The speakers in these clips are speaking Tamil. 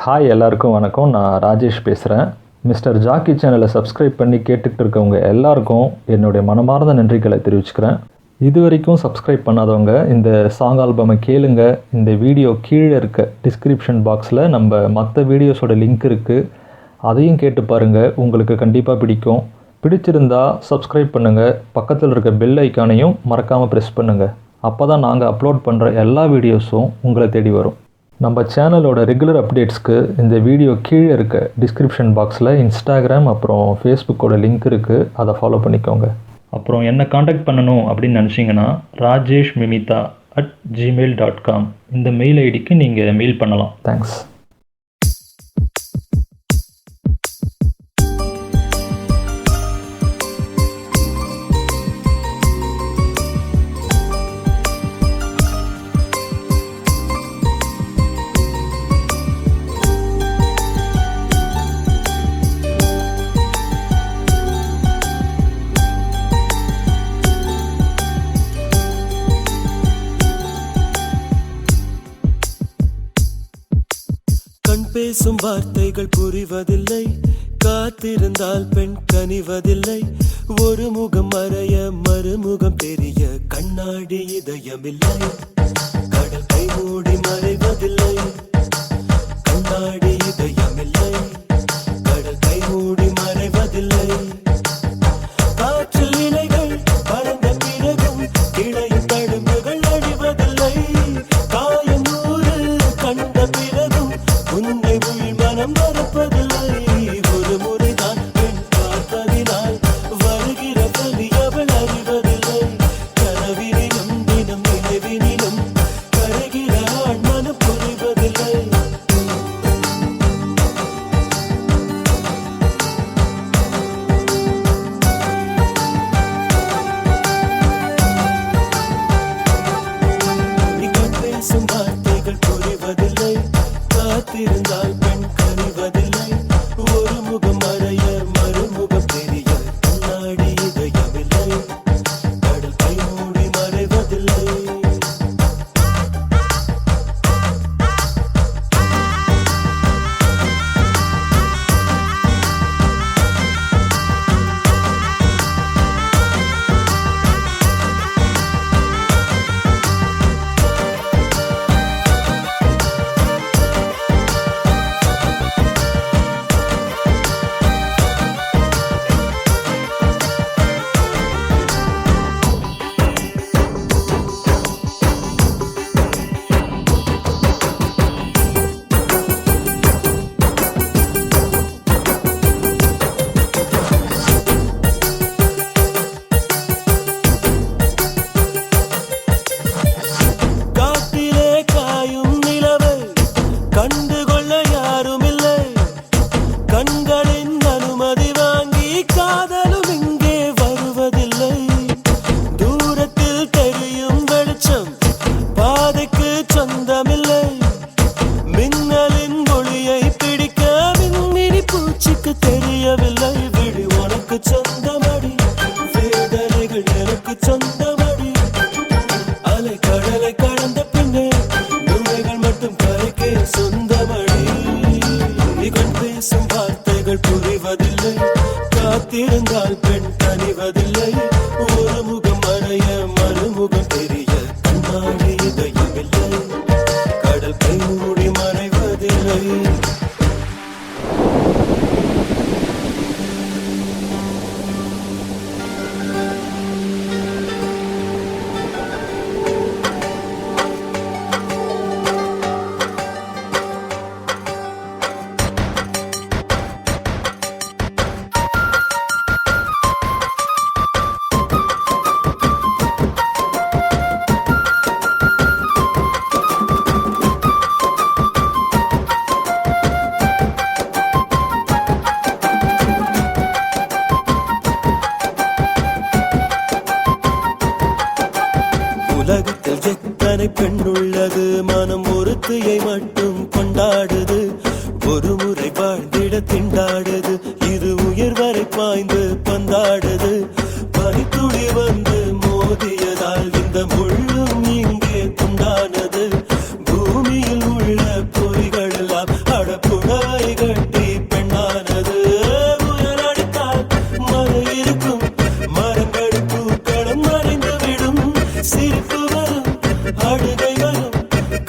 ஹாய் எல்லாருக்கும் வணக்கம். நான் ராஜேஷ் பேசுகிறேன். மிஸ்டர் ஜாக்கி சேனலை சப்ஸ்கிரைப் பண்ணி கேட்டுக்கிட்டு இருக்கவங்க எல்லாருக்கும் என்னுடைய மனமார்ந்த நன்றிகளை தெரிவிச்சுக்கிறேன். இது வரைக்கும் சப்ஸ்கிரைப் பண்ணாதவங்க இந்த சாங் ஆல்பமை கேளுங்க. இந்த வீடியோ கீழே இருக்க டிஸ்கிரிப்ஷன் பாக்ஸில் நம்ம மற்ற வீடியோஸோட லிங்க் இருக்குது, அதையும் கேட்டு பாருங்கள். உங்களுக்கு கண்டிப்பாக பிடிக்கும். பிடிச்சிருந்தா சப்ஸ்கிரைப் பண்ணுங்கள். பக்கத்தில் இருக்க பெல் ஐக்கானையும் மறக்காமல் ப்ரெஸ் பண்ணுங்கள். அப்போ தான் நாங்கள் அப்லோட் பண்ணுற எல்லா வீடியோஸும் உங்களை தேடி வரும். நம்ம சேனலோட ரெகுலர் அப்டேட்ஸ்க்கு இந்த வீடியோ கீழே இருக்க டிஸ்கிரிப்ஷன் பாக்ஸில் இன்ஸ்டாகிராம் அப்புறம் ஃபேஸ்புக்கோட லிங்க் இருக்குது, அதை ஃபாலோ பண்ணிக்கோங்க. அப்புறம் என்னை காண்டாக்ட் பண்ணணும் அப்படின்னு நினச்சிங்கன்னா rajeshmimita@gmail.com இந்த மெயில் ஐடிக்கு நீங்கள் மெயில் பண்ணலாம். தேங்க்ஸ். பேசும் வார்த்தைகள் புரிவதில்லை, காத்திருந்தால் பெண் கனிவதில்லை. ஒரு முகம் மறைய மறுமுகம் தெரிய கண்ணாடி இதயமில்லை. கடல் கை மூடி மறைவதில்லை, கண்ணாடி இதயமில்லை. கடல் கை மூடி மறைவதில்லை. காற்றில் இலைகள் பறந்த பிறகும் கிளையின் தழும்புகள் அழிவதில்லை. காயம் நூறு கண்ட பிறகும் உன்னை உள் மனம் மறப்பதில்லை. ஒரு முறைதான் பெண் பார்ப்பதினால் வருகிற பலி அவள் அறிவதில்லை. கனவினிலும் தினம் நினைவினிலும் கரைகிற ஆண் மனம் புரிவதில்லை. பேசும் வார்த்தைகள் புரிவதில்லை, காத்திருந்தால் பெண் கனிவதில்லை. ஒரு முகம் மறைய மறுமுகம் தெரிய கண்ணாடி இதயமில்லை. கடல் கை மூடி மறைவதில்லை. தெரியவில்லை விடு உனக்கு சொந்தமடி, வேதனைகள் எனக்கு சொந்தமடி. அலை கடலை கடந்த பின்னே நுழைகள் மட்டும் கரைக்கே சொந்தமடி. இகழ் பேசும் வார்த்தைகள் புரிவதில்லை, காத்திருந்தால் பெண் கனிவதில்லை. ஒரு முகம் மறைய மறுமுகம் தெரிய கண்ணாடி இதயமில்லை. கடல் கை மூடி மறைவதில்லை. உலகத்தில் எத்தனை பெண் உள்ளது, மனம் ஒருத்தியை மட்டும் கொண்டாடுது. ஒரு முறை வாழ்ந்திட திண்டாடுது, இது உயிர் வரை பாய்ந்து பந்தாடுது. பனித்துளி வந்து மோதியதால் இந்த முள்ளும் இங்கே துண்டானது. பூமியில் உள்ள பொறிகள் எல்லாம் அட புடவை கட்டி பெண்ணானது. புயலடித்தால் மழை இருக்கும், மரங்கள் பூக்களும் மறைந்துவிடும். சிரிப்பு வரும், அழுகை வரும்,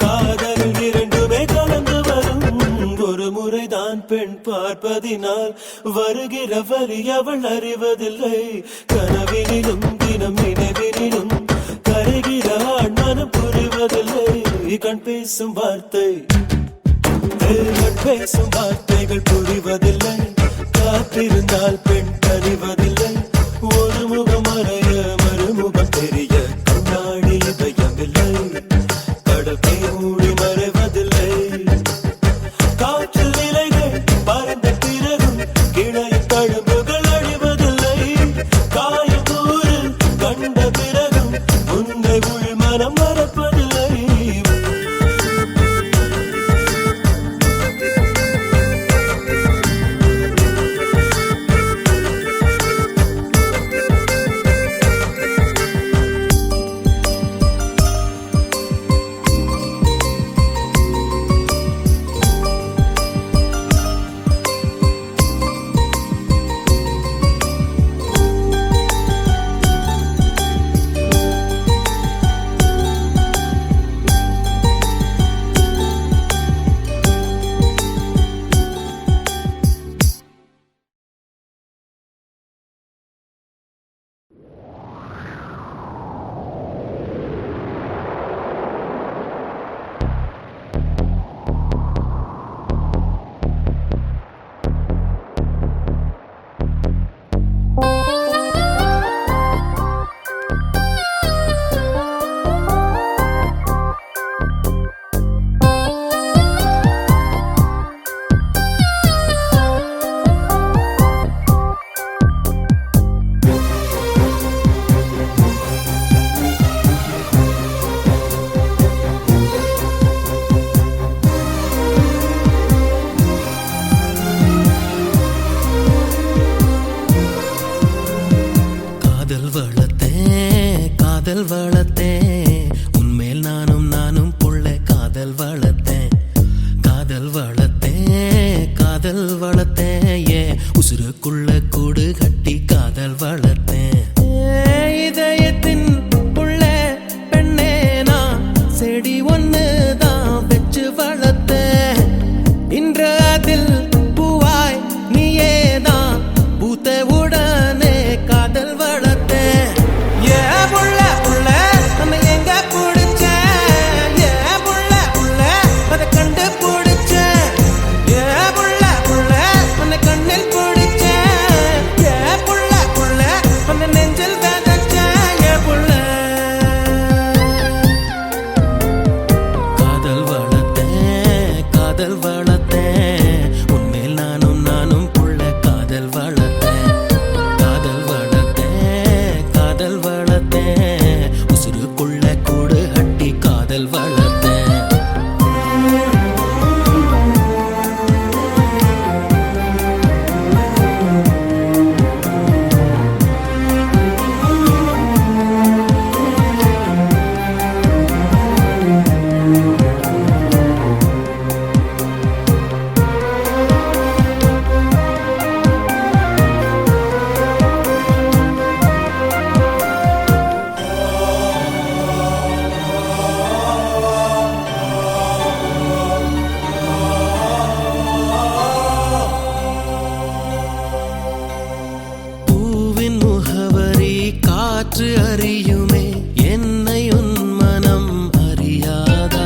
காதலில் இரண்டுமே கலந்து வரும். ஒரு முறைதான் பெண் பார்ப்பதினால் வருகிற வலி அவள் அறிவதில்லை. கனவினிலும் தினம் நினைவினிலும் கரைகிற ஆண் மனம் புரிவதில்லை. கண் பேசும் வார்த்தை பேசும் வார்த்தைகள் புரிவதில்லை. காத்திருந்தால் பெண் கனிவதில்லை. ஒரு முகம் மறைய மறுமுகம் தெரிய கண்ணாடி இதயமில்லை. கடல் கை மூடி மறைவதில்லை. காற்றில் நிலைகள் பறந்த பிறகும் கிளையும் தழும்புகள் அழிவதில்லை. காயக்கூறு கண்ட பிறகும் உன்னை உள் மனம் மறப்பதில்லை. காதல் வளர்த்தேன் உன்மேல் நானும் புள்ள காதல் வளர்த்தேன். காதல் வளர்த்தேன் காதல் வளர்த்தேன் ஏ உசுருக்குள்ள கூடு கட்டி காதல் வளர்த்தேன். இதயத்தின் புள்ள பெண்ணே நான் செடி ஒன்று தான் வச்சு வளர்த்தேன். இன்று அதில் பூவாய் நீயே தான் பூத்த உடனே காதல் வளர்த்தேன். காற்று அறியுமே என்னை உன் மனம் அறியாதா?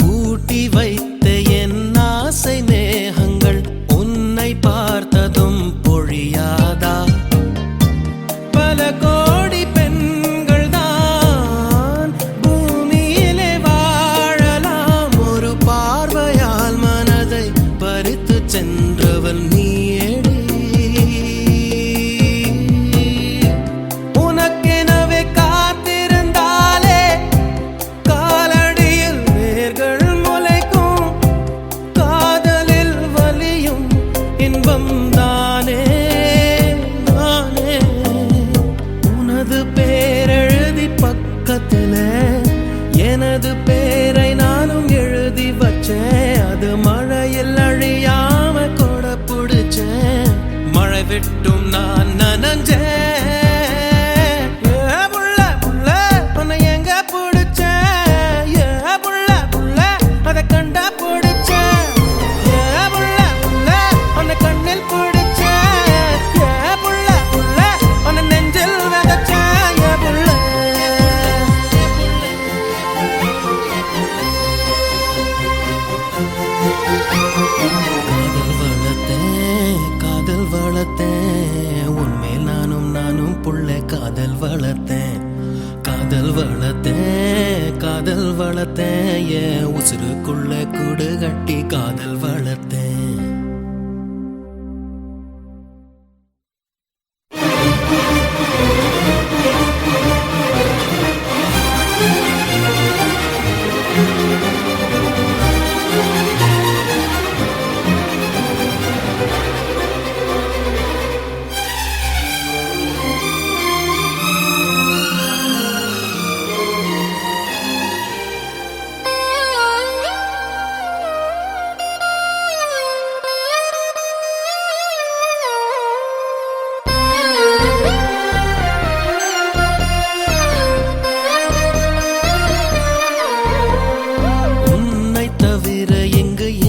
பூட்டி வைத்த என் ஆசை மேகங்கள் உன்னை பார்த்ததும் பொழியாதா? பல கோடி பெண்கள் தான் பூமியிலே வாழலாம். ஒரு பார்வையால் மனதை பறித்து சென்றவள் நீயேடி. எனது பேரை நானும் எழுதி வச்சேன். அது மழையில் விட்டும் நான் நனஞ்சேன். புள்ள புள்ள உன்னை எங்க பிடிச்சேன், புள்ள புள்ள அதை கண்டா பிடிச்சேன். புள்ள புள்ள உன்னை கண்ணில் பிடிச்சேன், புள்ள புள்ள உன்னை நெஞ்சில் விதைச்சேன். புள்ள காதல் வளர்த்தேன் உன்மேல் நானும் புள்ள காதல் வளர்த்தேன். காதல் வளர்த்தேன் என் உசுருக்குள்ள கூடு கட்டி காதல் வளர்த்தேன்.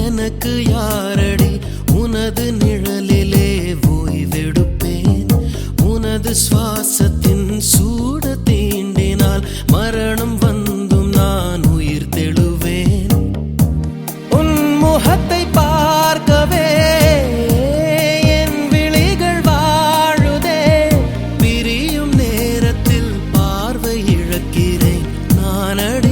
எனக்கு யாரடி உனது நிழலிலே ஓய்வெடுப்பேன். உனது சுவாசத்தின் சூடு தீண்டினால் மரணம் வந்தும் நான் உயிர் தெழுவேன். உன் முகத்தை பார்க்கவே என் விழிகள் வாழுதே. பிரியும் நேரத்தில் பார்வை இழக்கிறேன் நானடி.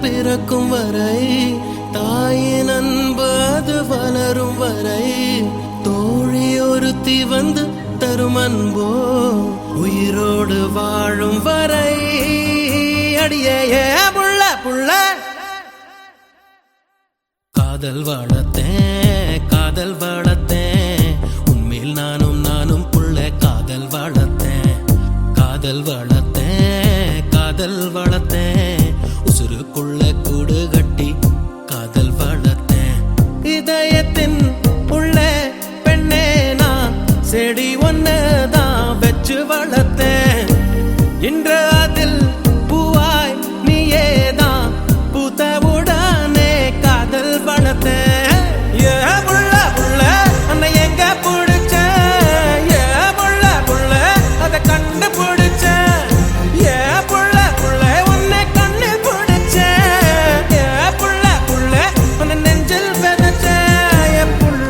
பிறக்கும் வரை தாயின் அன்பு அது வளரும் வரை தோழி ஒருத்தி வந்து தரும் அன்போ உயிரோடு வாழும் வரை. அடியே புள்ள புள்ள காதல் வளர்த்தேன் உன்மேல் நானும் புள்ள காதல் வளர்த்தேன் உசுருக்குள்ள கூடு கட்டி காதல் வளர்த்தேன். இதயத்தின் உள்ள பெண்ணே நான் செடி ஒன்னதான் வச்சு வளர்த்தேன். இன்று அதில் பூவாய் நீயேதான் பூத்தவுடனே காதல் வளர்த்தேன். புள்ள புள்ள அன்னை எங்க பிடிச்சேன், புள்ள புள்ள அதை கண்டு பிடிச்சேன். புள்ள புள்ள உன்னை கண்ணில் பிடிச்சேன், புள்ள புள்ள உன்னை நெஞ்சில் விதைச்சேன். புள்ள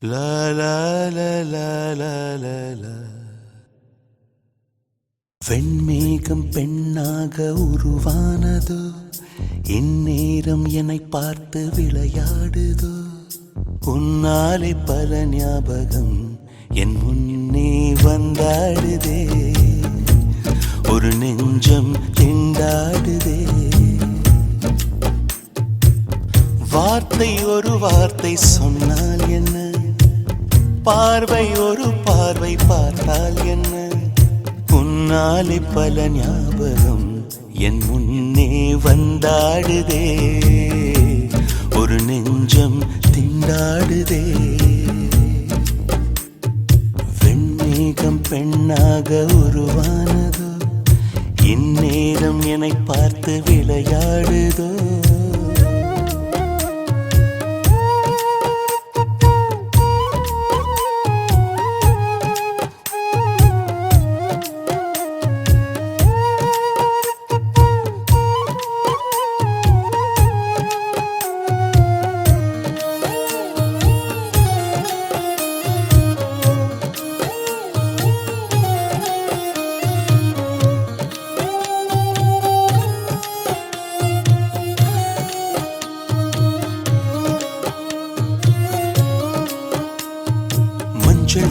La la la la la la la. வெண்மேகம் பெண்ணாக உருவானதோ, இந்நேரம் என்னை பார்த்து விளையாடுதோ. உன்னாலே பல ஞாபகம் என் முன்னே வந்தாடுதே. ஒரு நெஞ்சம் திண்டாடுதே. வார்த்தை ஒரு வார்த்தை சொன்னால் என்ன, பார்வை ஒரு பார்வை பார்த்தால் என்ன. உன்னாலே பல ஞாபகம் என் முன்னே வந்தாடுதே. ஒரு நெஞ்சம் திண்டாடுதே. விளையாடுதே. வெண்மேகம் பெண்ணாக உருவானதோ, இந்நேரம் என்னை பார்த்து விளையாடுதோ.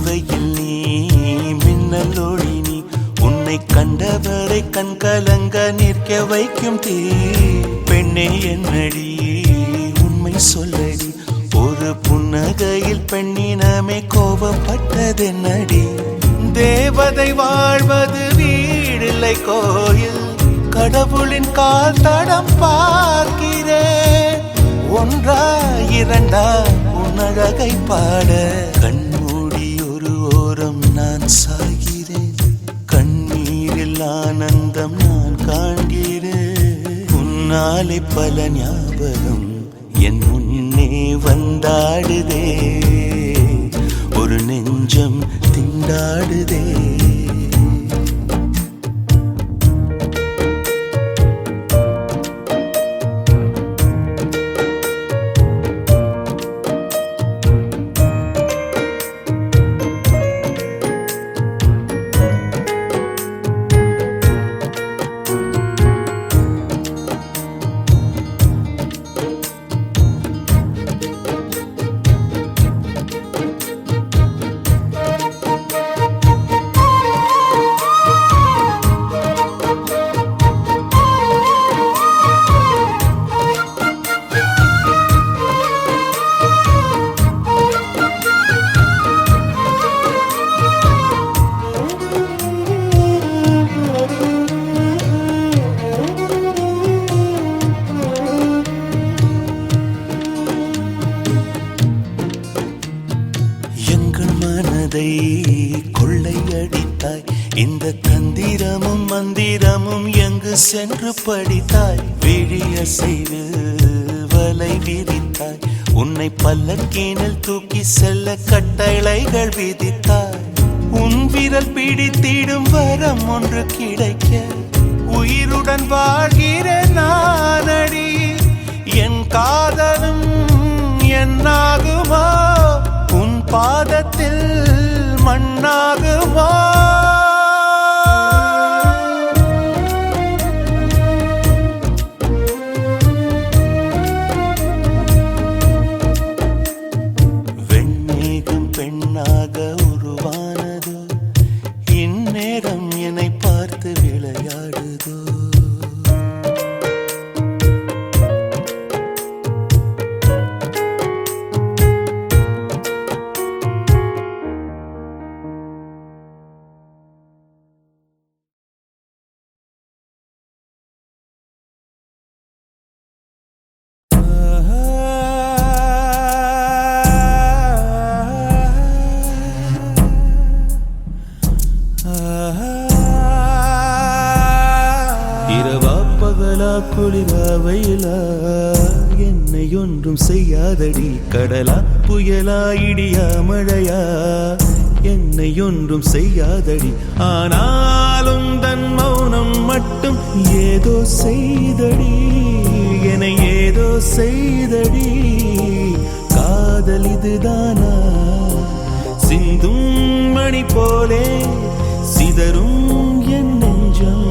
வெயில் நீ மின்னலோடி நீ, உன்னை கண்டவரை கண்கலங்க நிற்க வைக்கும் தீ. பெண்ணே என்னடி உண்மை சொல்லடி, ஒரு புன்னகையில் பெண்ணினமே கோபப்பட்டதென்னடி. தேவதை வாழ்வது வீடில்லை கோயில், கடவுளின் கால் தடம் பார்க்கிறேன். ஒன்றா இரண்டா உன்னழகை பாட கண்மூடி ஒரு ஓரம் நான் சாகிறேன். கண்ணீரில் ஆனந்தம் நான் காண்கிறேன். உன்னாலே பல ஞாபகம் என் முன்னே வந்தாடுதே, ஒரு நெஞ்சம் திண்டாடுதே. கொள்ளையடித்தாய், இந்த தந்திரமும் மந்திரமும் எங்கு சென்று படித்தாய். விழிய செய்து வலை விரித்தாய், உன்னை பல்லக்கீனில் தூக்கி செல்ல கட்டளைகள் விதித்தாய். உன் விரல் பிடித்திடும் வரம் ஒன்று கிடைக்க உயிருடன் வாழ்கிற நானடி. என் காதலும் என்னாகுமா, உன் பாதத்தில் மண்ணாகுமா. வெண்மேகம் பெண்ணாக உருவானதோ, இந்நேரம் என்னை பார்த்து விளையாடுதோ. இரவா பகலா குளிரா வெயிலா என்னை ஒன்றும் செய்யாதடி. கடலா புயலா இடியா மழையா என்னை ஒன்றும் செய்யாதடி. ஆனாலும் தன் மௌனம் மட்டும் ஏதோ செய்தடி, என்னை ஏதோ செய்தடி. காதல் இதுதானா, சிந்தும் மணி போலே சிதறும் என் நெஞ்சம்.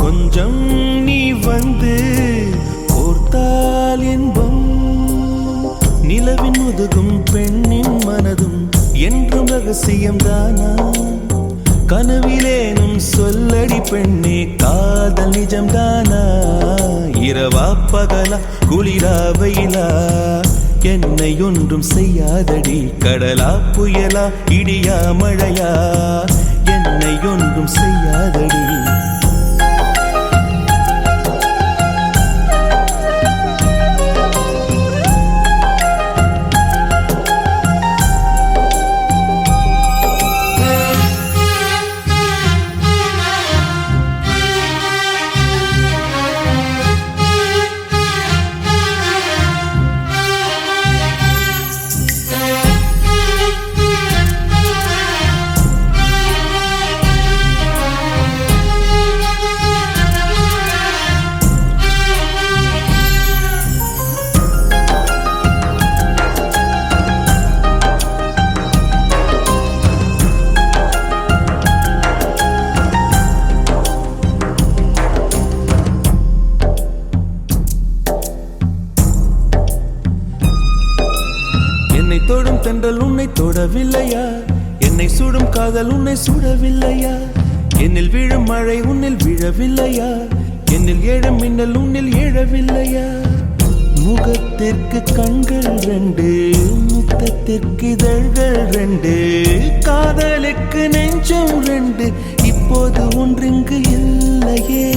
கொஞ்சம் நீ வந்து கோர்த்தால் இன்பம். நிலவின் முதுகும் பெண்ணின் மனதும் என்றும் ரகசியம்தானா. கனவிலேனும் சொல்லடி பெண்ணே, காதல் நிஜம்தானா. இரவா பகலா குளிரா வெயிலா என்னை ஒன்றும் செய்யாதடி. கடலா புயலா இடியா மழையா என்னை ஒன்றும் செய்யாதடி. தொடும் தென்றல் உன்னை தொடவில்லையா? என்னை சுடும் காதல் உன்னை சுடவில்லையா? என்னில் விழும் மழை உன்னில் விழவில்லையா? என்னில் ஏழும் மின்னல் உன்னில் ஏழவில்லையா? முகத்திற்கு கண்கள் ரெண்டு, முத்தத்திற்கு இதழ்கள் ரெண்டு, காதலுக்கு நெஞ்சம் ரெண்டு, இப்போது ஒன்றிங்கு இல்லையே.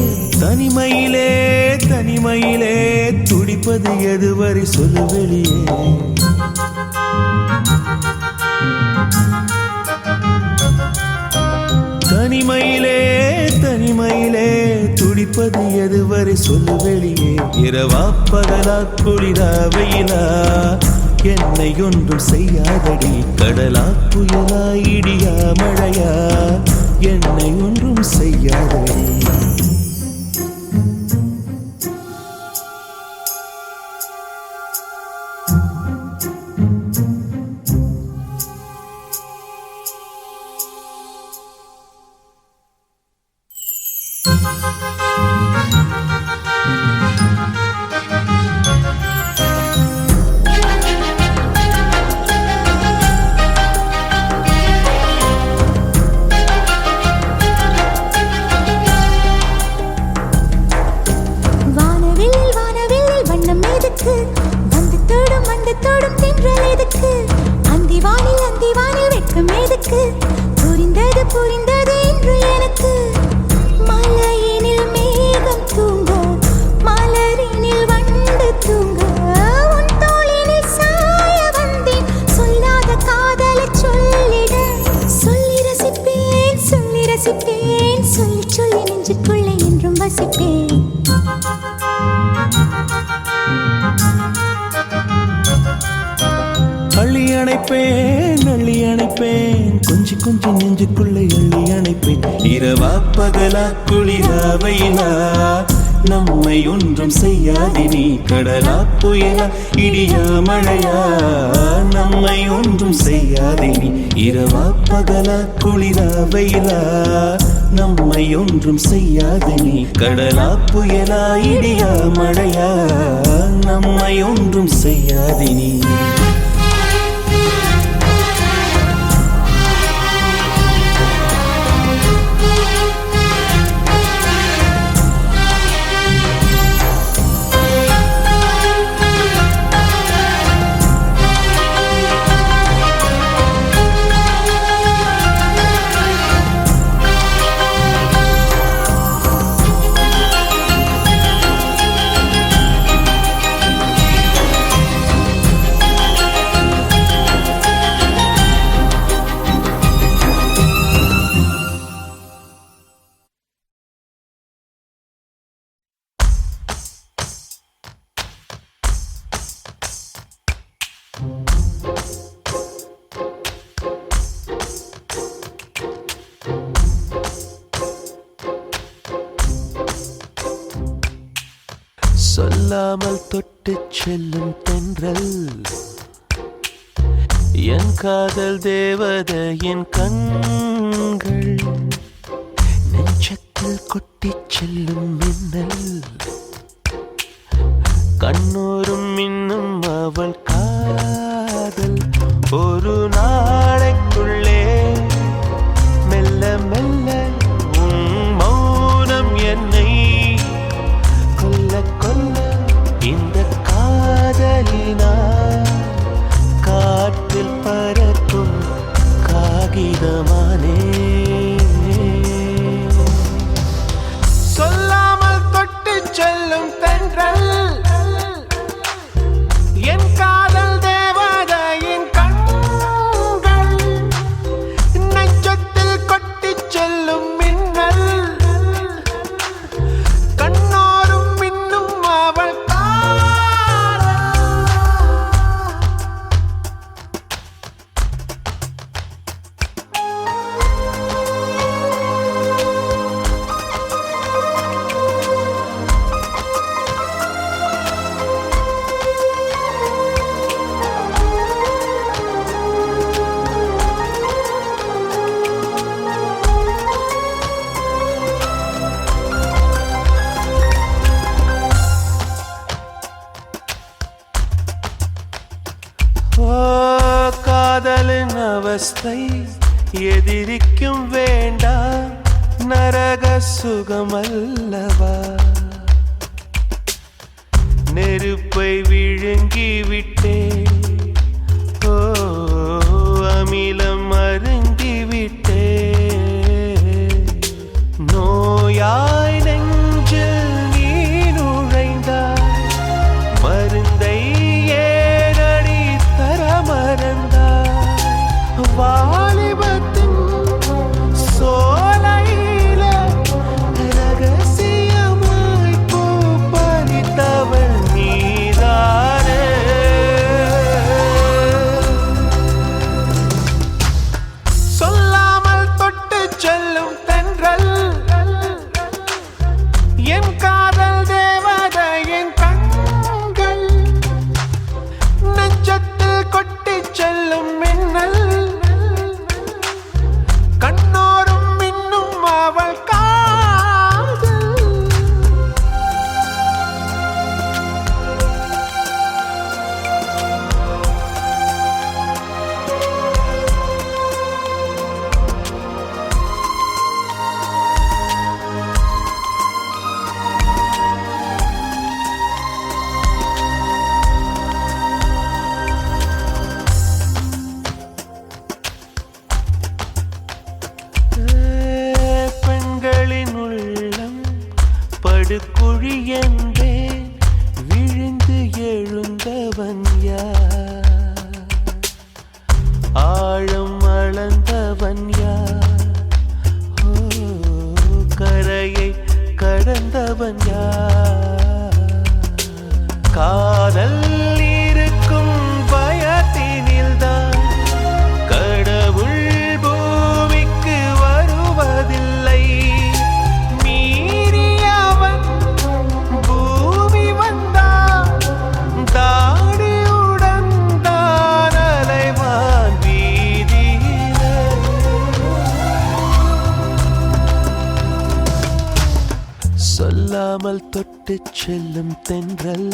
தனிமையிலே தனிமையிலே துடிப்பது எதுவரை சொல்லு வெளியே. தனிமையிலே தனிமையிலே துடிப்பது எதுவரை சொல்லு வெளியே. இரவா பகலா குளிரா வெயிலா என்னை ஒன்றும் செய்யாதடி. கடலா புயலா இடியா மழையா என்னை ஒன்றும் செய்யாதடி. வந்து தொடும் தென்றல் எதுக்கு? அந்திவானில் வெட்கம் எதுக்கு? புரிந்தது புரிந்தது இன்று எனக்கு. மலையினில் மேகம் தூங்க, மலரினில் வண்டு தூங்க, உன் தோளினில் சாய வந்தேன். சொல்லாத காதலை சொல்லிட. சொல்லி ரசிப்பேன் சொல்லி ரசிப்பேன், சொல்லி சொல்லி நெஞ்சுக்குள்ளே என்றும் வசிப்பேன். அள்ளி அணைப்பேன் அள்ளி அணைப்பேன், கொஞ்சி கொஞ்சி நெஞ்சுக்குள்ளே அள்ளி அணைப்பேன். இரவா பகலா குளிரா வெயிலா நம்மை ஒன்றும் செய்யாது நீ. கடலா புயலா இடியா மழையா நம்மை ஒன்றும் செய்யாது நீ. இரவா பகலா குளிரா வெயிலா நம்மை ஒன்றும் செய்யாது நீ. கடலா புயலா இடியா மழையா நம்மை ஒன்றும் செய்யாது நீ. சொல்லாமல் தொட்டு செல்லும் தென்றல் என் காதல் தேவதையின் கண்கள். நெஞ்சத்தில் கொட்டி செல்லும் மின்னல் கண்ணூரும் இன்னும் அவள் காதல். ஒரு நாளைக்குள்ளே மெல்ல மெல்ல உன் மௌனம் என்னை கொல்ல கொல்ல. இந்த காதலினா காற்றில் பறக்கும் காகிதமானே. சொல்லாமல் தொட்டு செல்லும் தென்றல் என் காதல் தேவதையின் கண்கள். நெஞ்சத்தில் கொட்டி செல்லும் மின்னல் கண்ணோரும் மின்னும் அவள் oh காதலின் அவஸ்தை எதிரிக்கும் வேண்டாம், நரக சுகமல்லவா. நெருப்பை விழுங்கி விட்டேன், ஓ அமிலம் அருங்கி விட்டேன். நோயாய் நெஞ்சில் நீ நுழைந்தாய், மருந்தை ஏனடி தர மறந்தாய். வாலிபத்தின் சோலையில ரகசியமாய் பூ பறித்தவள் நீதானே. சொல்லாமல் தொட்டு செல்லும் தென்றல், என் காதல் தேவதையின் கண்கள், நெஞ்சத்தில் கொட்டி செல்லும் மின்னல், கண்ணோரும் இன்னும் அவள் காதல். பெண்களின் உள்ளம் படுகுழி என்றே விழுந்து எழுந்தவன் யார், ஆழம் அளந்தவன் யார், ஓ கரையை கடந்தவன் யார். காதல் இருக்கும் பயத்தினில்தான் கடவுள் பூமிக்கு வருவதில்லை. மீறியவன் பூமி வந்தான், தாடியுடன் தான் அலைவான் வீதியிலே. சொல்லாமல் தொட்டு செல்லும் தென்றல்,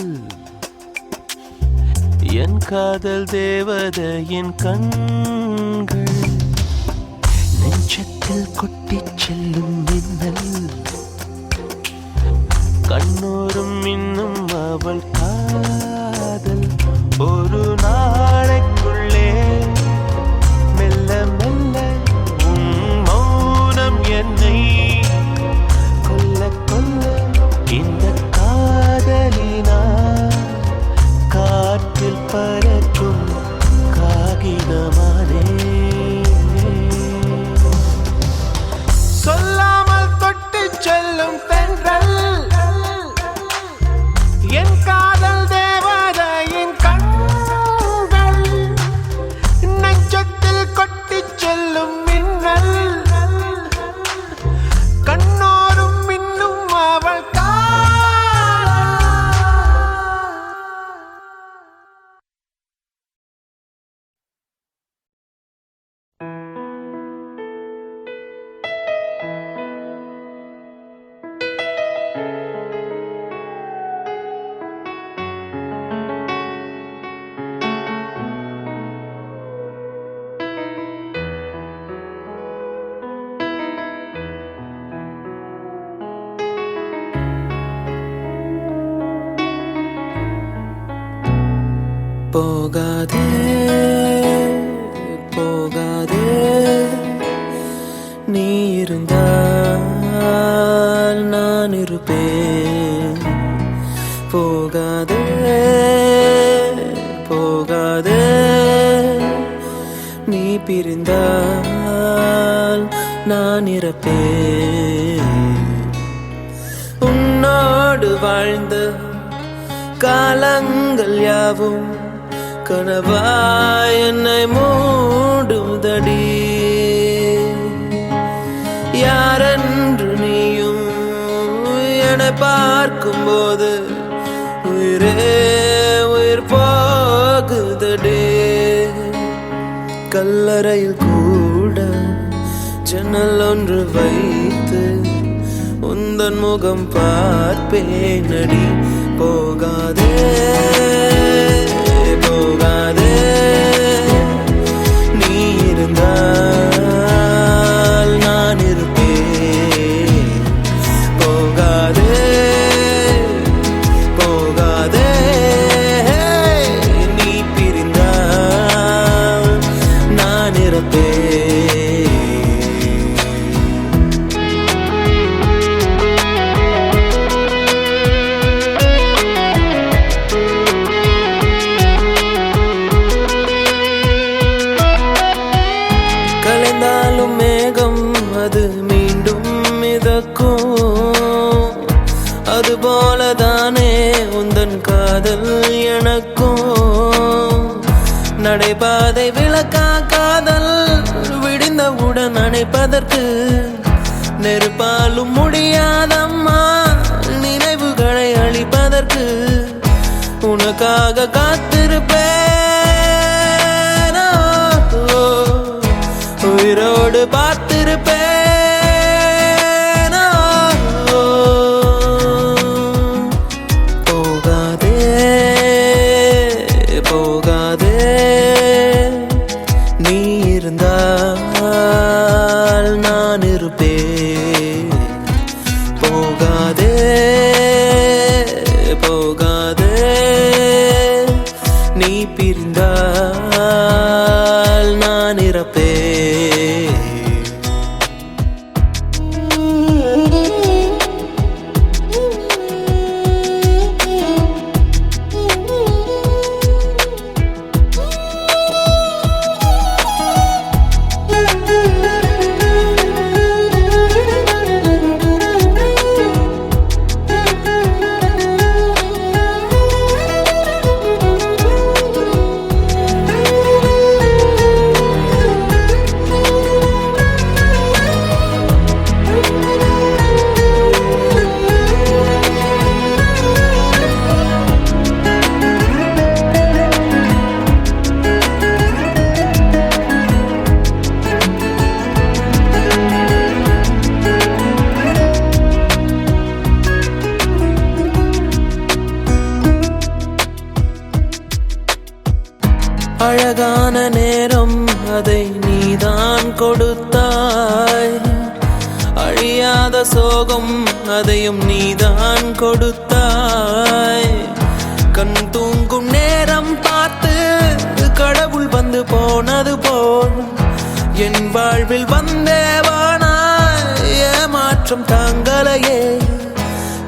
என் காதல் தேவதையின் கண்கள், நெஞ்சத்தில் கொட்டி செல்லும் மின்னல், கண்ணோரும் இன்னும் அவள் காதல். ஒரு நாளைக்குள்ளே மெல்ல மெல்ல உன் மௌனம் என்னை கொல்ல கொல்ல. இந்த காதலினால் காற்றில் பறக்கும் காகிதமானே. சொல்லாமல் தொட்டு செல்லும் தென்றல், என் காதல் தேவதையின் கண்கள், நெஞ்சத்தில் கொட்டி செல்லும் மின்னல், கண்ணோரும் இன்னும் அவள் காதல். போகாதே போகாதே, நீ இருந்தால் நான் இருப்பேன். போகாதே போகாதே, நீ பிரிந்தால் நான் இறப்பேன். உன்னோடு வாழ்ந்த காலங்கள் யாவும் கனவாய் என்னை மூடுதடி. யாரென்று நீயும் என்னை பார்க்கும்போது உயிரே உயிர் போகுதடி. கல்லறையில் கூட ஜன்னல் ஒன்று வைத்து உந்தன் முகம் பார்ப்பேனடி. போகாதே போகாதே, எனக்கும் நடைபாதை விளக்கா காதல் விடிந்தவுடன் அணைப்பதற்கு நெருப்பாலும் முடியாதம்மா நினைவுகளை அழிப்பதற்கு உனக்காக காத்திருப்பேன் உயிரோடு பார்த்திருப்பேன் போகாதே போகாதே நீ இருந்தால் நான் இருப்பேன் போகாதே போகாதே நீ பிரிந்தால் நான் இறப்பேன் அழகான நேரம் அதை நீதான் கொடுத்தாய் அழியாத சோகம் அதையும் நீதான் கொடுத்தாய் கண் தூங்கும் நேரம் பார்த்து கடவுள் வந்து போனது போல் என் வாழ்வில் வந்தேவானா ஏமாற்றம் தாங்களையே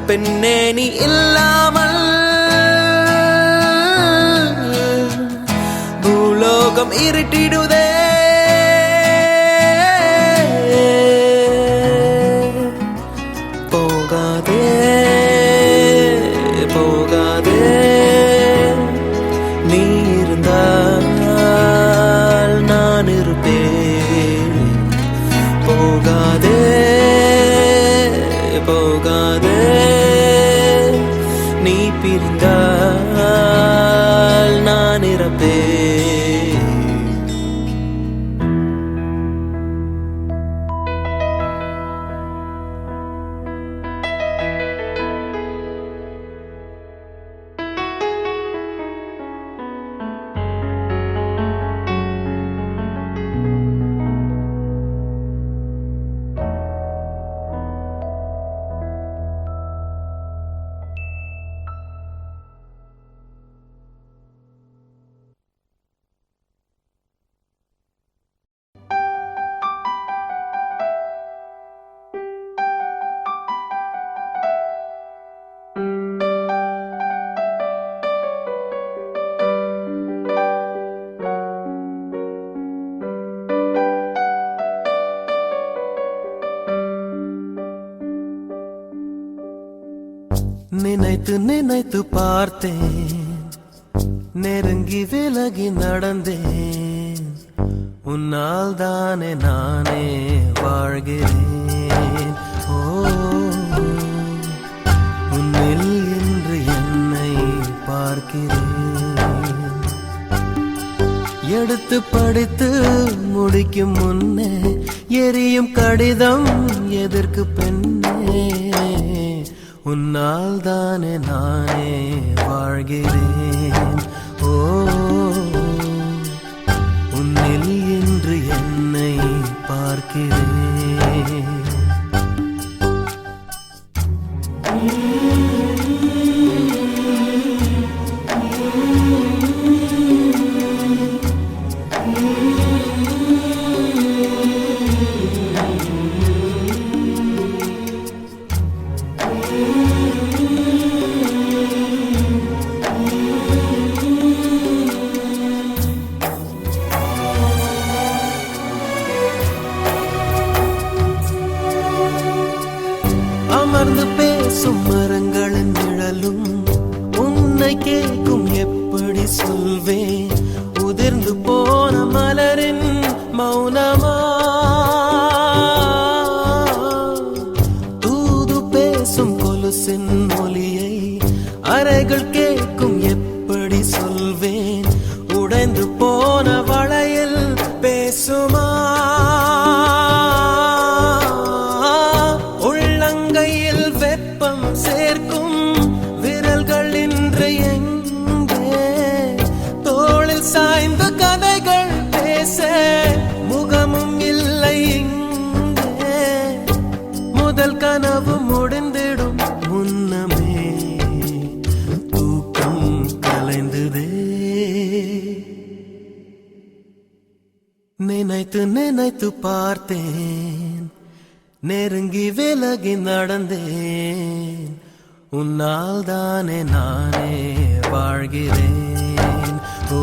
பெண்ணே நீ இல்லாமல் பூலோகம் இருட்டிடுதே போகாதே போகாதே நீ இருந்தால் நான் இருப்பேன் போகாதே போகாதே நீ பிரிந்தால் நான் இறப்பேன் நினைத்து நினைத்து பார்த்தேன் நெருங்கி விலகி நடந்தேன் உன்னால் தானே நானே வாழ்கிறேன் ஓ உன்னில் இன்று என்னை பார்க்கிறேன் எடுத்து படித்து முடிக்கும் முன்னே எரியும் கடிதம் எதற்கு பெண்ணே உன்னால் தானே நானே வாழ்கிறேன் ஓ உன்னில் இன்று என்னை பார்க்கிறேன் கேட்கும் எப்படி சொல்வேன் உதிர்ந்து போன மலரின் மௌனமா தூது பேசும் கொலுசின் ஒலியை அறைகள் கேட்கும் எப்படி சொல்வேன் உடைந்து போன வளையல் பேசுமா உள்ளங்கையில் வெப்பம் சேர்க்கும் விரல்கள் இன்று எங்கே தோளில் சாய்ந்த கதைகள் பேச முகமும் இல்லை இங்கே முதல் கனவு முடிந்திடும் முன்னமே தூக்கம் கலைந்ததே நினைத்து நினைத்து பார்த்தேன் நெருங்கி விலகி நடந்தேன் உன்னால் தானே நானே வாழ்கிறேன் ஓ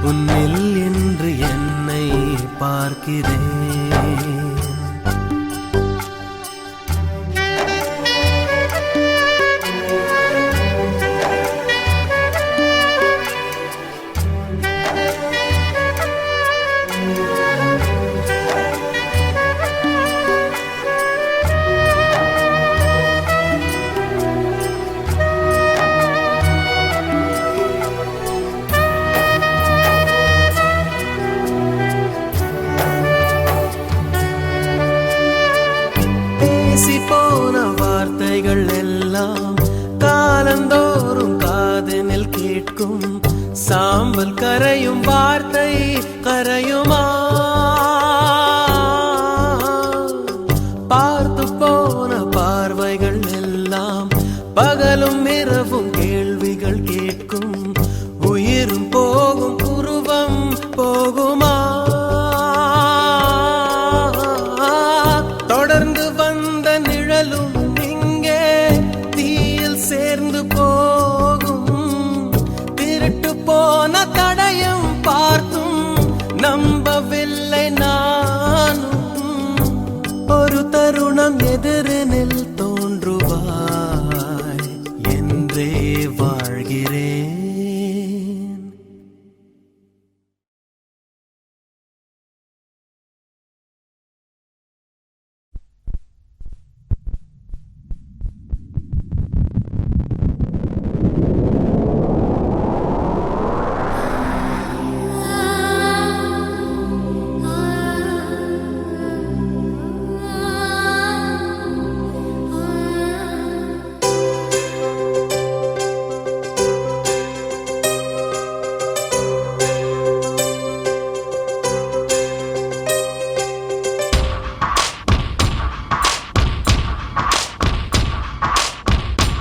உன்னில் என்று என்னை பார்க்கிறேன் பேசி போன வார்த்தைகள் எல்லாம் காலந்தோறும் காதனில் கேட்கும் சாம்பல் கரையும் வார்த்தை கரையுமா பார்த்து போன பார்வைகள் எல்லாம் பகலும் இரவும் கேள்விகள் கேட்கும் உயிரும் போகும் உருவம் போகுமா தொடர்ந்து வந்த நிழலும் இங்கே தீயில் சேர்ந்து போகும் திருட்டு போன தடயம் பார்த்தும் நம்பவில்லை நானும் ஒரு தருணம் எதிரினில் தோன்றுவாய் என்றே வாழ்கிறேன்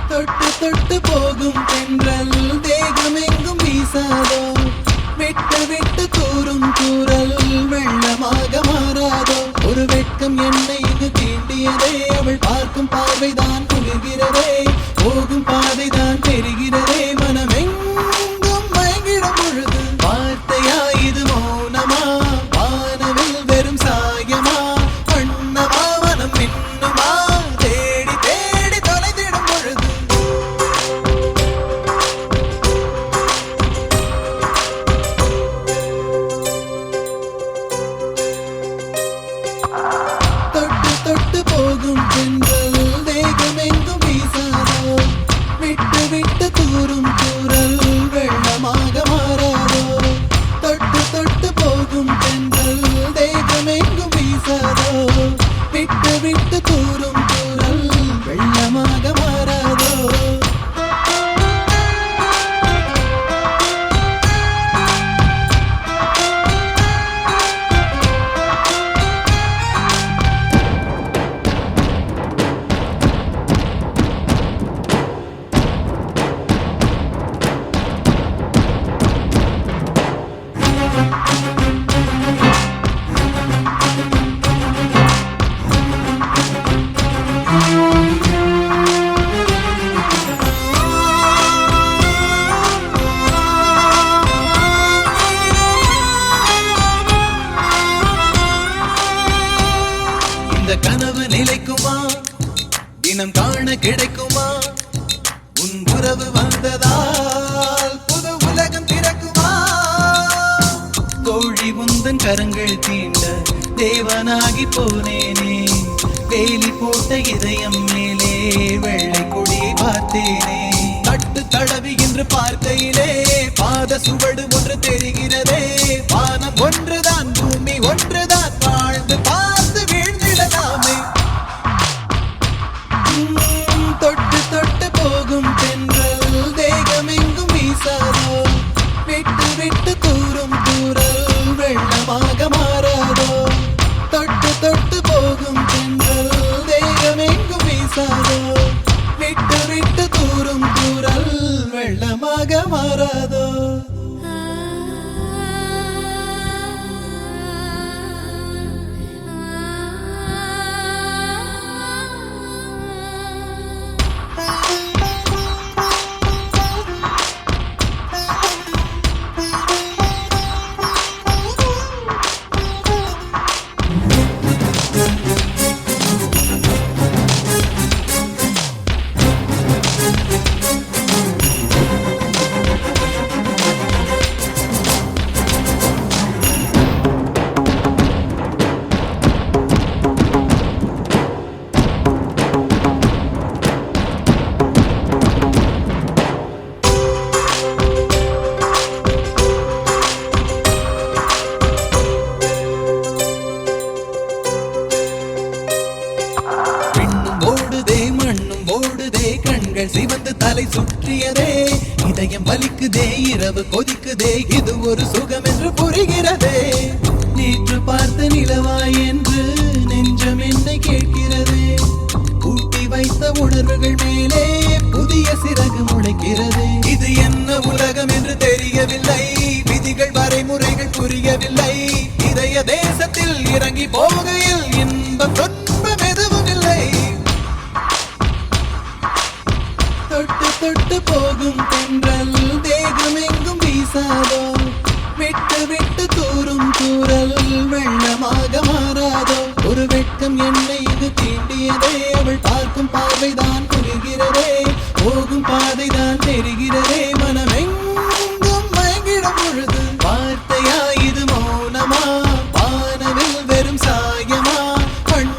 தொட்டு தொட்டு போகும் தென்றல் தேகமெங்கும் வீசாதோ விட்டு விட்டு கூறும் கூறல் வெள்ளமாக மாறாதோ ஒரு வெட்கம் என்னை இது தீண்டியதே அவள் பார்க்கும் பார்வைதான் குளிர்கிறதே போகும் பாதைதான் தெரிகிறதே மனமெங்கும் மயங்கிடும் பொழுது வார்த்தையா இது மௌனமா வானவில் வெறும் சாயமா வண்ணமா மனம் மின்னுமா தேடி தேடி தொலைந்திடும் பொழுது தொட்டு தொட்டு போகும் தென்றல் வேகமெங்கும் வீசாதோ விட்டு விட்டு கூறும் கூறல் வெள்ளமாக மாறாதோ தொட்டு தொட்டு போகும் தென்றல் வேகமெங்கும் வீசாதோ விட்டு விட்டு கூறும் கூறல் வெள்ளமாக மாறாதோ இந்த கனவு நிலைக்குமா தினம் காண கிடைக்குமா உன் உறவு வந்ததால் புது உலகம் திறக்குமா தோழி உந்தன் கரங்கள் தீண்ட தேவனாகி போனேனே வேலி போட்ட இதயம் மேலே வெள்ளை கொடியை பார்த்தேனே தட்டு தடவி என்று பார்க்கையிலே பாத சுவடு ஒன்று தெரிகிறதே வானம் ஒன்றுதான் பூமி ஒன்றுதான் வாழ்ந்து பார்த்து வீழ்ந்திடலாமே தொட்டு தொட்டு போகும் தென்றல் தேகமெங்கும் வீசாதோ விட்டு விட்டு தூரும் தூரல் வெள்ளமாக மாறாதோ தொட்டு தொட்டு போகும் தென்றல் தேகமெங்கும் வீசாதோ விட்டு விட்டு தூரும் தூரல் வெள்ளமாக மாறாதோ சிவந்து தலை சுற்றியதே இதயம் வலிக்குதே இரவு கொதிக்குதே இது ஒரு சுகம் என்று புரிகிறதே நேற்று பார்த்த நிலவாய் என்று நெஞ்சம் என்னை கேட்கிறதே ஊட்டி வைத்த உணர்வுகள் மேலே புதிய சிறகு முளைக்கிறது இது என்ன உலகம் என்று தெரியவில்லை விதிகள் வரைமுறைகள் புரியவில்லை இதய தேசத்தில் இறங்கி போகையில் இன்பம் துன்பம் எதுவும் இல்லை தொட்டு தொட்டு போகும் தென்றல் தேகமெங்கும் வீசாதோ விட்டு விட்டு தூரும் தூரல் வெள்ளமாக மாறாதோ ஒரு வெட்கம் என்னை இது தீண்டியதே அவள் பார்க்கும் பார்வைதான் புரிகிறதே போகும் பாதைதான் தெரிகிறதே மனமெங்கும் மயங்கிடும் பொழுது வார்த்தையா இது மௌனமா வானவில் வெறும் சாயமா கண்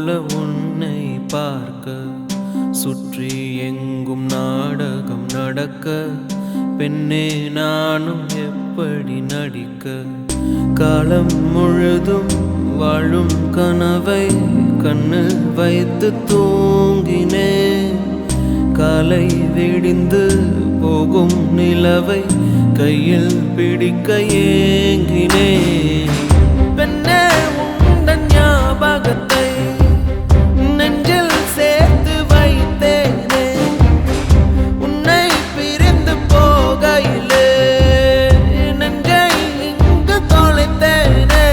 போல உன்னை பார்க்க சுற்றி எங்கும் நாடகம் நடக்க பெண்ணே நானும் எப்படி நடிக்க காலம் முழுதும் வாழும் கனவை கண்ணு வைத்து தூங்கினேன் காலை விடிந்து போகும் நிலவை கையில் பிடிக்க ஏங்கினேன் பெண்ணே உந்தன் ஞாபகத்தை நெஞ்சில் சேர்த்து வைத்தேனே உன்னை பிரிந்து போகையிலே நெஞ்சை இங்கு தொலைத்தேனே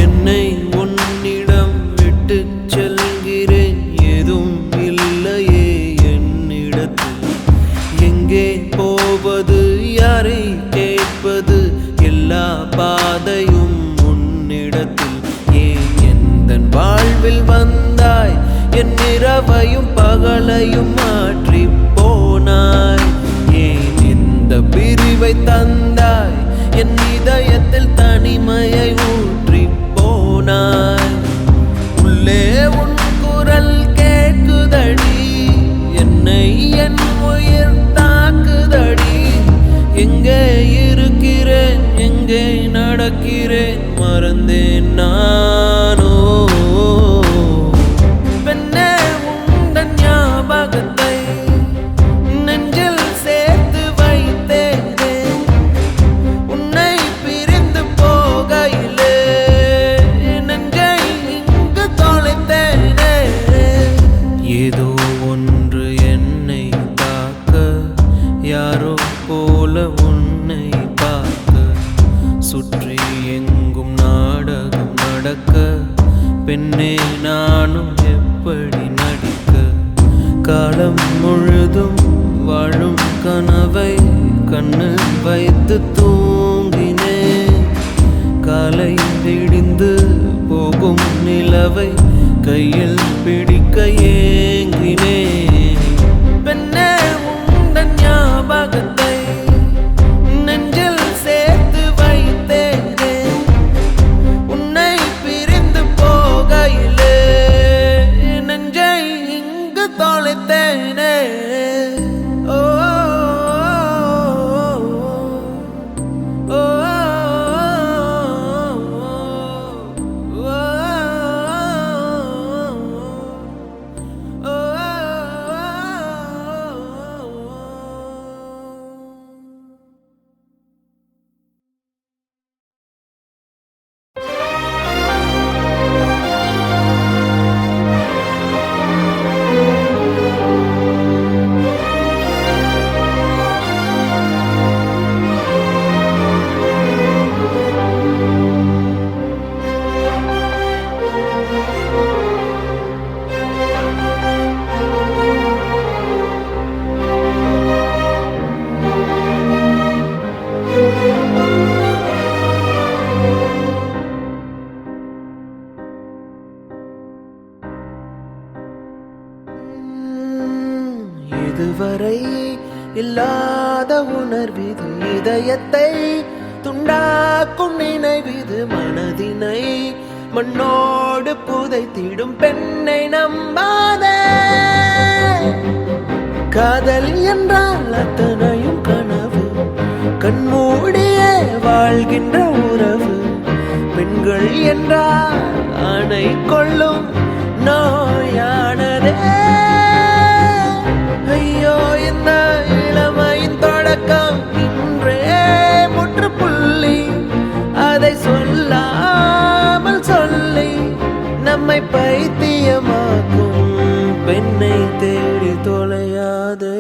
என்னை உன்னிடம் விட்டு செல்கிறேன் எதுவும் இல்லையே என்னிடத்தில் எங்கே போவது யாரை கேட்பது எல்லா பாதையும் உன்னிடத்தில் ஏன் எந்தன் வாழ்வில் வந்தாய் என் இரவையும் பகலையும் மாற்றி போனாய் ஏன் இந்த பிரிவை தந்தாய் என் இதயத்தில் தனிமையை ஊற்றி போனாய் உள்ளே உன் குரல் கேட்குதடி என்னை என் உயிர் தாக்குதடி எங்கே இருக்கிறேன் எங்கே நடக்கிறேன் மறந்தேன் நானோ பெண்ணே உந்தன் ஞாபகத்தை நெஞ்சில் சேர்த்து வைத்தேனே உன்னை பிரிந்து போகையிலே நெஞ்சை இங்கு தொலைத்தேனே ஏதோ ஒன்று என்னை தாக்க யாரோ போல உன்னை பார்க்க சுற்றி எங்கும் நாடகம் நடக்க பெண்ணே நானும் எப்படி நடிக்க காலம் முழுதும் வாழும் கனவை கண்ணு வைத்து தூங்கினேன் காலை விடிந்து போகும் நிலவை கையில் பிடிக்க ஏங்கினேன் பெண்ணே உந்தன் ஞாபகத்தை நெஞ்சில் சேர்த்து வைத்தேனே உன்னை பிரிந்து போகையிலே நெஞ்சை இங்கு தொலைத்தேனே ஓ ஓ இதுவரை இல்லாத உணர்விது இதயத்தை துண்டாக்கும் நினைவிது மனதினை மண்ணோடு புதைத்திடும் பெண்ணை நம்பாதே காதல் என்றால் அத்தனையும் கனவு கண்மூடியே வாழ்கின்ற உறவு பெண்கள் என்றால் ஆணை கொள்ளும் நோயானதே ஐயோ இந்த இளமையின் தொடக்கம் இன்றே முற்றுப்புள்ளி அதை சொல்லாமல் சொல்லி நம்மை பைத்தியமாக்கும் பெண்ணை தேடி தொலையாதே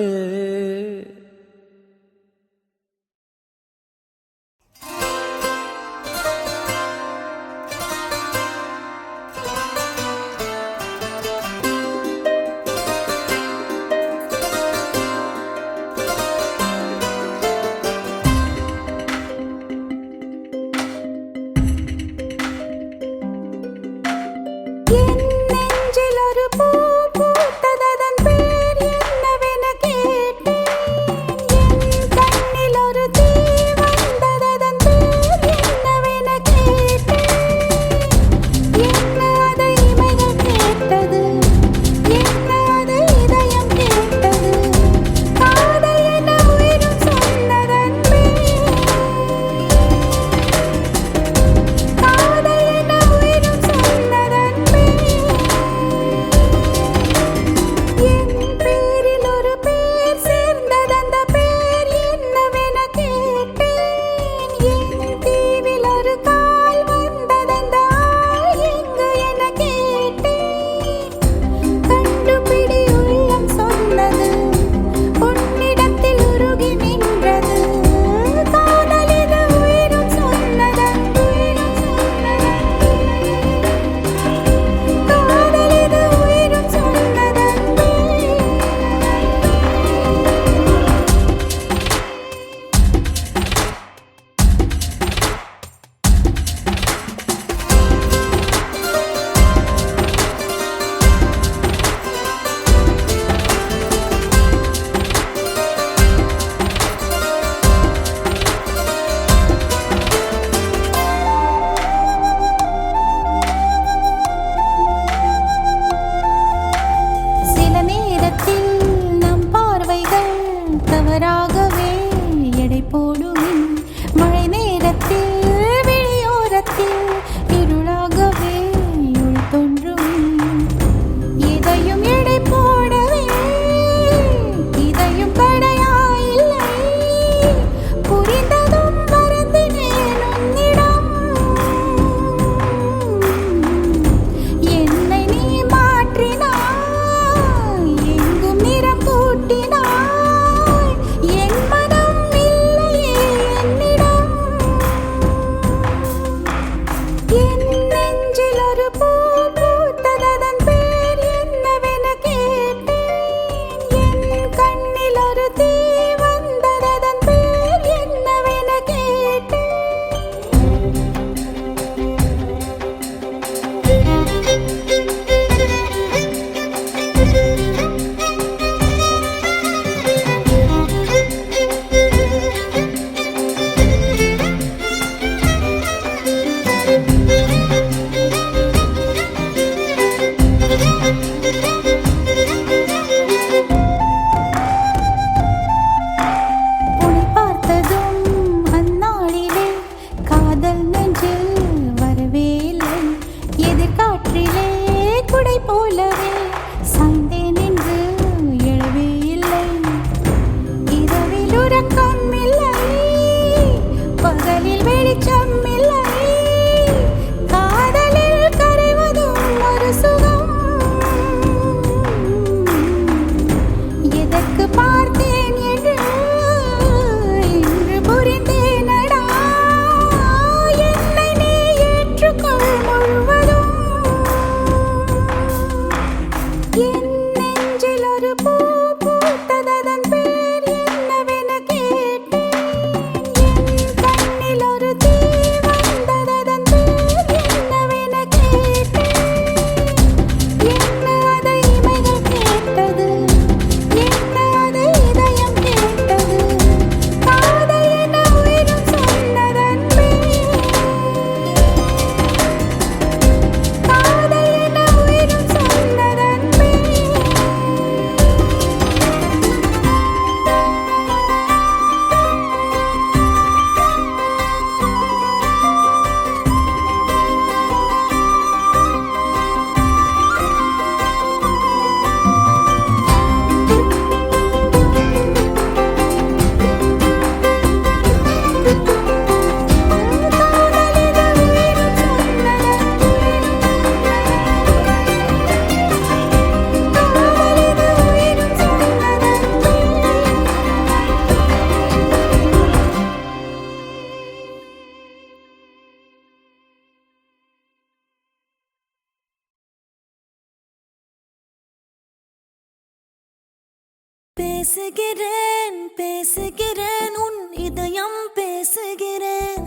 பேசுகிறேன் பேசுகிறேன் உன் இதயம் பேசுகிறேன்.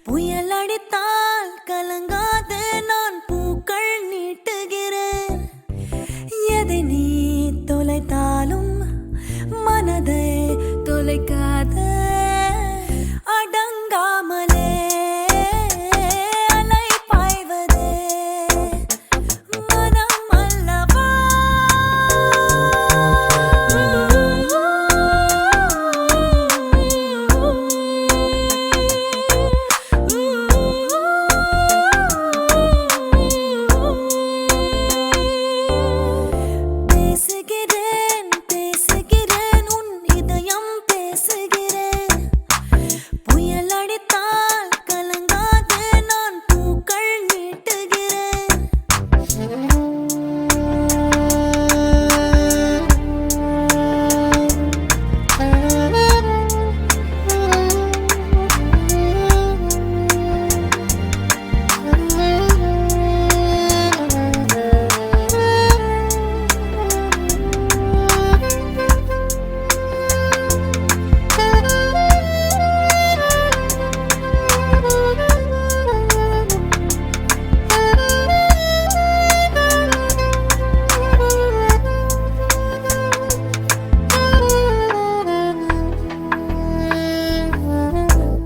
புயல் அடித்தால் கலங்காது நான் பூக்கள் நீட்டுகிறேன். எதை நீ தொலைத்தாலும் மனதை தொலைக்காத அடங்காமலே அலை பாய்வதே மனம் அல்லவா. பேசுகிறேன் பேசுகிறேன் உன் இதயம் பேசுகிறேன். புயல் அடித்தால் கலங்காது நான் பூக்கள் நீட்டுகிறேன்.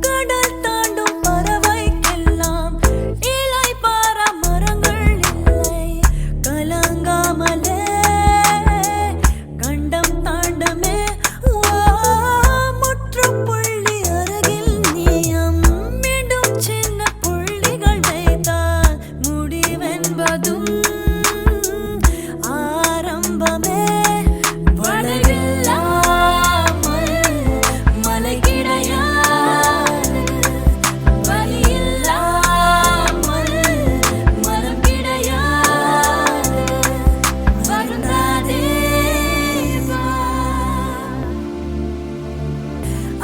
கடல் தாண்டும் பறவைக்கெல்லாம் இளைப்பாற மரங்கள் இல்லை. கலங்காமலே கண்டம் தாண்டமே முற்றுப்புள்ளி அருகில் நீயம். மீண்டும் சின்ன புள்ளிகள் வைத்தால் முடிவென்பதும் ஆரம்பமே. வளைவில்லாமல் மலை கிடையாது, வலியில்லாமல் மனம் கிடையாது. வருந்தாதே வா,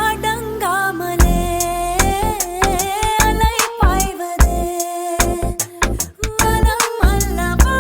அடங்காமலே அலை பாய்வதே மனம் அல்லவா.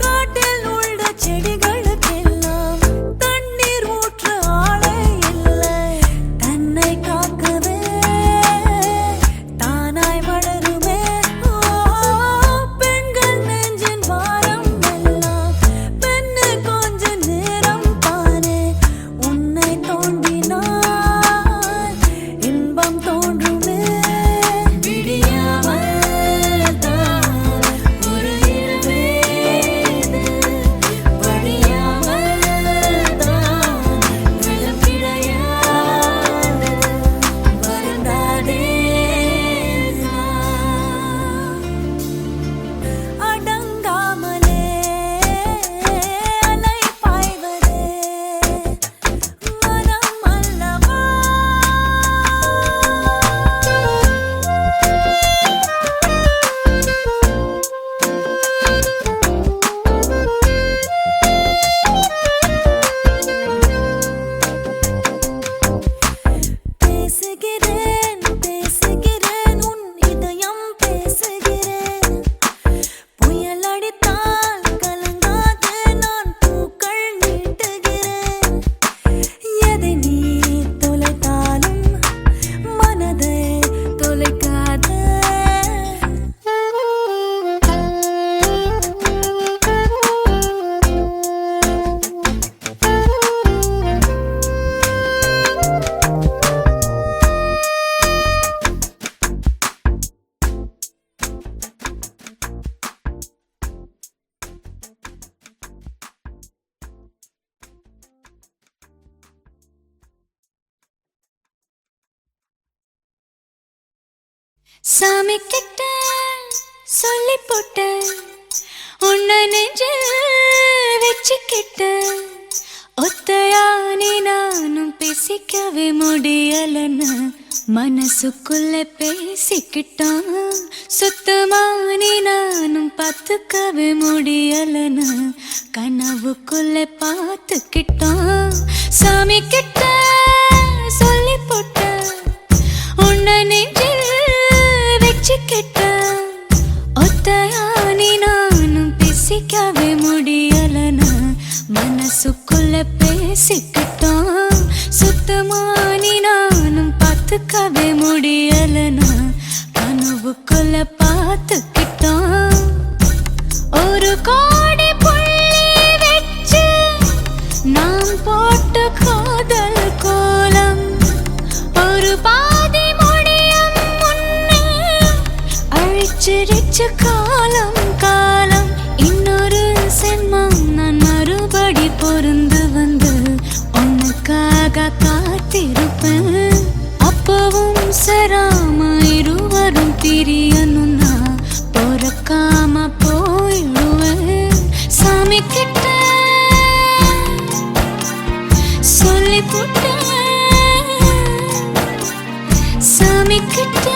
காட்டில் உள்ள செடிகளுக்கெல்லாம் தண்ணீர் ஊற்ற ஆளே இல்லை. தன்னை காக்கவே தானாய் வளருமே பெண்கள் சாமி கிட்ட சொல்லி போட்ட உன்னை நெஞ்சில் வச்சுக்கிட்ட ஒத்தையானி நானும் பேசிக்கவே முடியலன்னு மனசுக்குள்ள பேசிக்கிட்டான் சுத்தமானி நானும் பார்த்துக்கவே முடியலன்னு கனவுக்குள்ள பார்த்துக்கிட்டான் சாமி கிட்ட சொல்லி போட்ட உன்னை நெஞ்சில் வச்சுக்கிட்ட ஒத்தையானி நானும் பேசிக்கவே முடியலன்னு மனசுக்குள்ள பேசிக்கிட்டோம் சுத்தமானி நானும் பார்த்துக்கவே முடியலன்னு கனவுக்குள்ள பார்த்துக்கிட்டோம் ஒரு கோடி புள்ளி வச்சு நாம் போட்ட காதல் கோலம் ஒரு பாதி முடியும் முன்னே அழிச்சிருச்சு காலம் காலம் இன்னொரு சென்மம் நான் மறுபடி பொருந்து வந்து உனக்காக காத்திருப்பேன் அப்பவும் சராம இருவரும் பிரியணும்னா பொறக்காம போயிடுவேன் சாமி கிட்ட சொல்லி போட்டேன் சாமி கிட்ட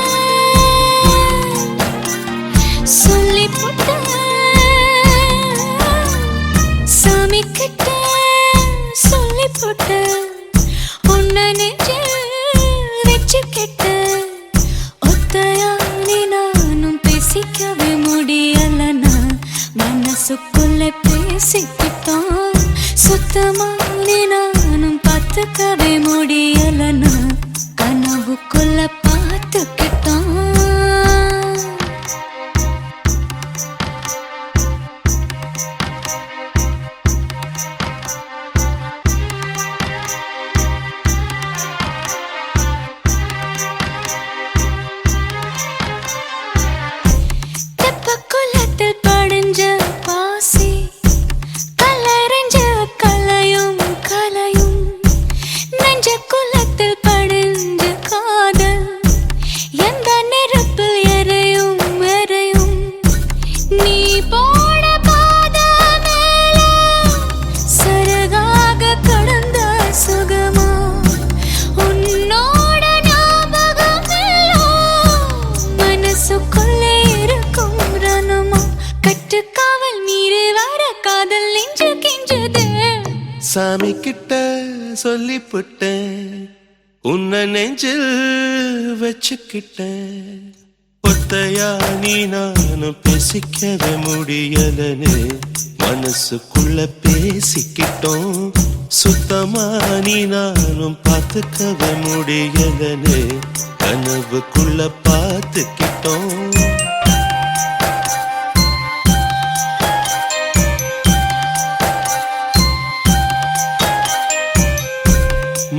சொல்லி போட்டேன் சாமி கிட்ட சொல்லி போட்டேன் உன்னை நெஞ்சில் வச்சுக்கிட்ட ஒத்தையானி நானும் பேசிக்கவே முடியலன்னா மனசுக்குள்ள பேசிக்கிட்டோம் சுத்தமானி நானும் பார்த்துக்கவே முடியலன்னா கனவுக்குள்ள பார்த்துக்கிட்டோம் தெப்பக்குளத்தில் படிஞ்ச பாசி கலரஞ்ச கலையும் கலையும் நெஞ்ச குளத்தில் படிஞ்ச காதல் எந்த நெருப்பில் எரையும் எரையும் நீ போட பாத மேல சரகாக கடந்த சுகமா உன்னோட ஞாபகம் எல்லாம் மனசுக்குள்ளே இருக்கும் ரணமா கட்டுக்காவல் மீறி வர காதல் நெஞ்சு கெஞ்சது சாமி கிட்ட சொல்லி புட்டேன் உன்னை நெஞ்சில் வச்சுக்கிட்டேன் ஒத்தையா நீ நானும் பேசிக்கவே முடியலன்னு மனசுக்குள்ள பேசிக்கிட்டோம் சுத்தமா நீ நானும் பார்த்துக்கவே முடியலன்னு கனவுக்குள்ள பார்த்துக்கிட்டோம்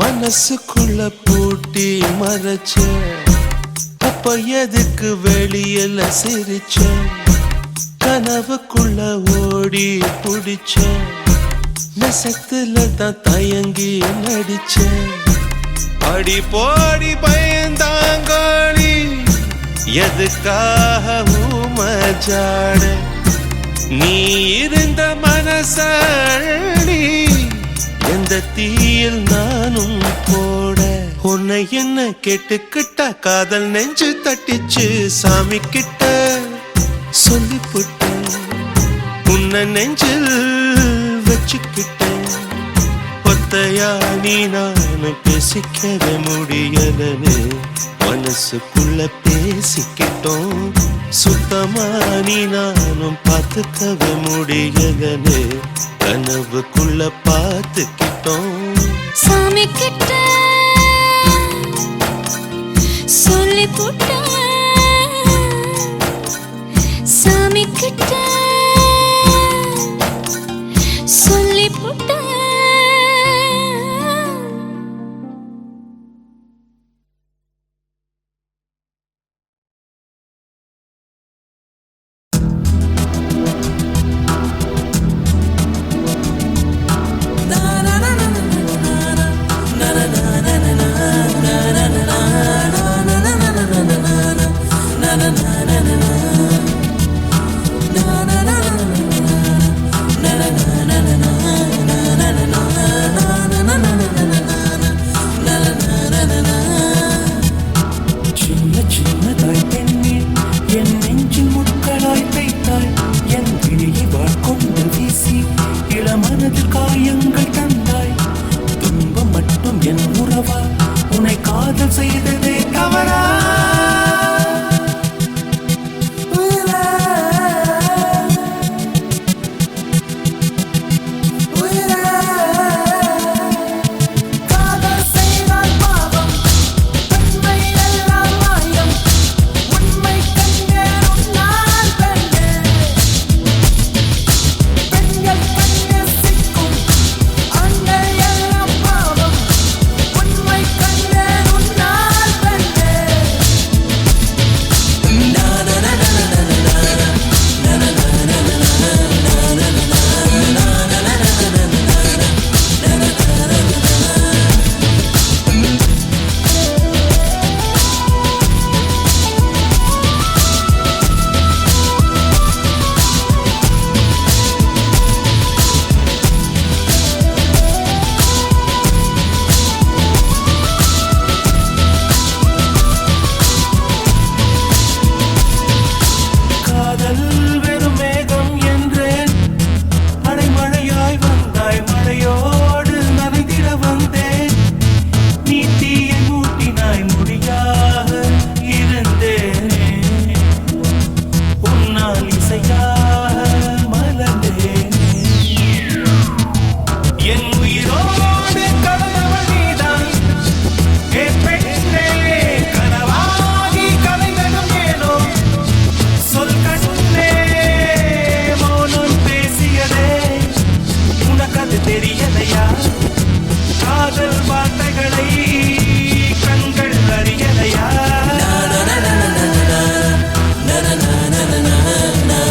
மனசுக்குள்ள பூட்டி மறைச்ச அப்ப எதுக்கு வெளியில சிரிச்ச கனவுக்குள்ள ஓடி புடிச்ச நெசத்துல தான் தயங்கி நடிச்ச அடி போடி பயந்தாங்கோழி எதுக்காக ஊமஜாட நீ இருந்த மனசழி எந்த தீயில் நானும் போட உன்னை என்ன கேட்டுக்கிட்டா காதல் நெஞ்சு தட்டிச்சு சாமி கிட்ட சொல்லி புட்டேன் உன்னை நெஞ்சில் வச்சுக்கிட்டேன் ஒத்தையா நீ நானும் பேசிக்கவே முடியலன்னு மனசுக்குள்ள பேசிக்கிட்டோம் சுத்தமா நீ நானும் பார்த்துக்கவே முடியலன்னு கனவுக்குள்ள பார்த்துக்கிட்டோம் சாமி கிட்ட சொல்லி போட்டேன் சாமி கிட்ட சொல்லி போட்டேன் na na na na na na na na na na na na na na na சின்ன சின்னதாய் பெண்ணில் என் நெஞ்சில் முட்களாய் தைத்தாய் என் விழியை வாழ்கொண்டு வீசி இளமனதில் காயங்கள் தந்தாய் துன்பம் மட்டும் என் உறவா உன்னை காதல் செய்ததே தவறா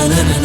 na na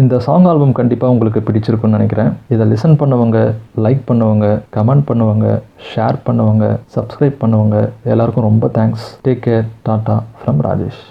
இந்த சாங் ஆல்பம் கண்டிப்பாக உங்களுக்கு பிடிச்சிருக்குன்னு நினைக்கிறேன். இதை லிசன் பண்ணவங்க, லைக் பண்ணவங்க, கமெண்ட் பண்ணவங்க, ஷேர் பண்ணவங்க, சப்ஸ்கிரைப் பண்ணவங்க எல்லாருக்கும் ரொம்ப thanks. Take care. Tata from Rajesh.